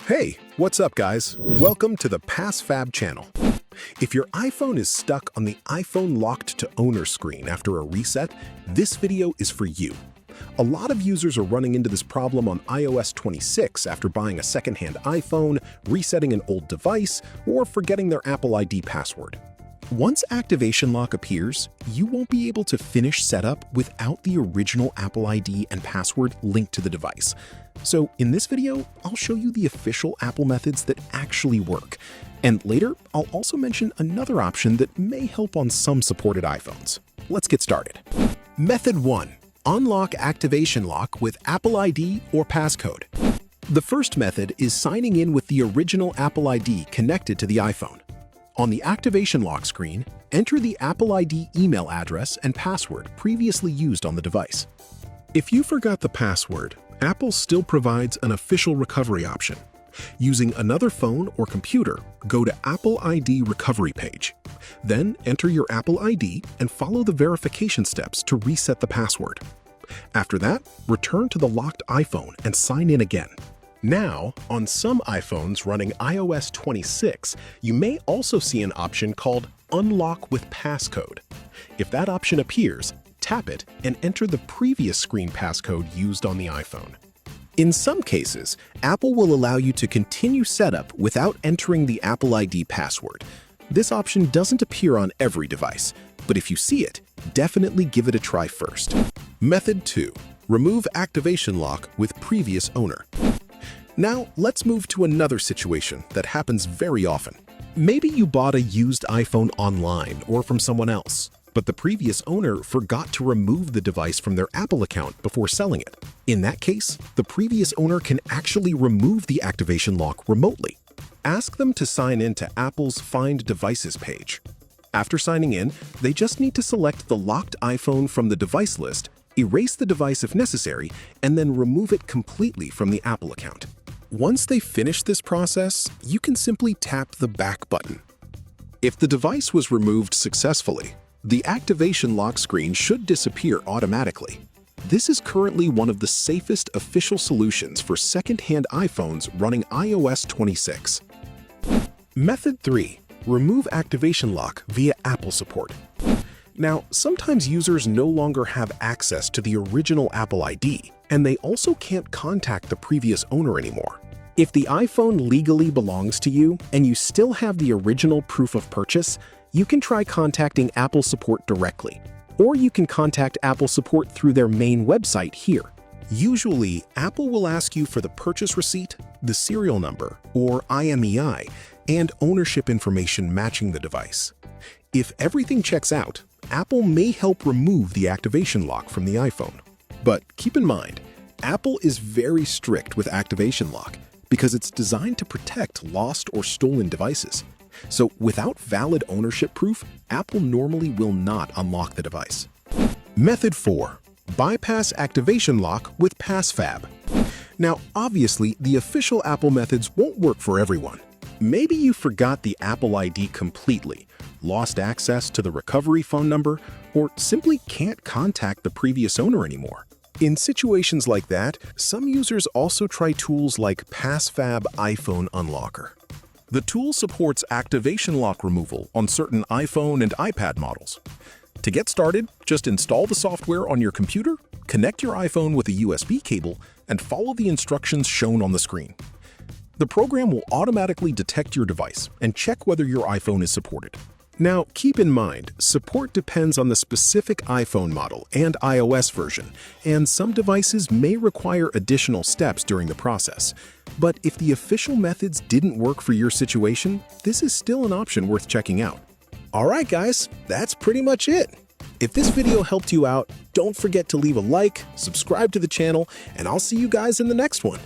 Hey, what's up guys? Welcome to the PassFab channel. If your iPhone is stuck on the iPhone locked to owner screen after a reset, this video is for you. A lot of users are running into this problem on iOS 26 after buying a secondhand iPhone, resetting an old device, or forgetting their Apple ID password. Once activation lock appears, you won't be able to finish setup without the original Apple ID and password linked to the device. So in this video, I'll show you the official Apple methods that actually work. And later, I'll also mention another option that may help on some supported iPhones. Let's get started. Method 1. Unlock activation lock with Apple ID or Passcode. The first method is signing in with the original Apple ID connected to the iPhone. On the activation lock screen, enter the Apple ID email address and password previously used on the device. If you forgot the password, Apple still provides an official recovery option. Using another phone or computer, go to Apple ID recovery page. Then enter your Apple ID and follow the verification steps to reset the password. After that, return to the locked iPhone and sign in again. Now, on some iPhones running iOS 26, you may also see an option called Unlock with Passcode. If that option appears, tap it and enter the previous screen passcode used on the iPhone. In some cases, Apple will allow you to continue setup without entering the Apple ID password. This option doesn't appear on every device, but if you see it, definitely give it a try first. Method 2. Remove activation lock with previous owner. Now, let's move to another situation that happens very often. Maybe you bought a used iPhone online or from someone else, but the previous owner forgot to remove the device from their Apple account before selling it. In that case, the previous owner can actually remove the activation lock remotely. Ask them to sign in to Apple's Find Devices page. After signing in, they just need to select the locked iPhone from the device list, erase the device if necessary, and then remove it completely from the Apple account. Once they finish this process, you can simply tap the back button. If the device was removed successfully, the activation lock screen should disappear automatically. This is currently one of the safest official solutions for second-hand iPhones running iOS 26. Method 3. Remove activation lock via Apple support. Now, sometimes users no longer have access to the original Apple ID, and they also can't contact the previous owner anymore. If the iPhone legally belongs to you and you still have the original proof of purchase, you can try contacting Apple support directly, or you can contact Apple support through their main website here. Usually, Apple will ask you for the purchase receipt, the serial number, or IMEI, and ownership information matching the device. If everything checks out, Apple may help remove the activation lock from the iPhone. But keep in mind, Apple is very strict with activation lock because it's designed to protect lost or stolen devices. So without valid ownership proof, Apple normally will not unlock the device. Method 4. Bypass activation lock with PassFab. Now, obviously, the official Apple methods won't work for everyone. Maybe you forgot the Apple ID completely, lost access to the recovery phone number, or simply can't contact the previous owner anymore. In situations like that, some users also try tools like PassFab iPhone Unlocker. The tool supports activation lock removal on certain iPhone and iPad models. To get started, just install the software on your computer, connect your iPhone with a USB cable, and follow the instructions shown on the screen. The program will automatically detect your device and check whether your iPhone is supported. Now, keep in mind, support depends on the specific iPhone model and iOS version, and some devices may require additional steps during the process. But if the official methods didn't work for your situation, this is still an option worth checking out. Alright guys, that's pretty much it. If this video helped you out, don't forget to leave a like, subscribe to the channel, and I'll see you guys in the next one.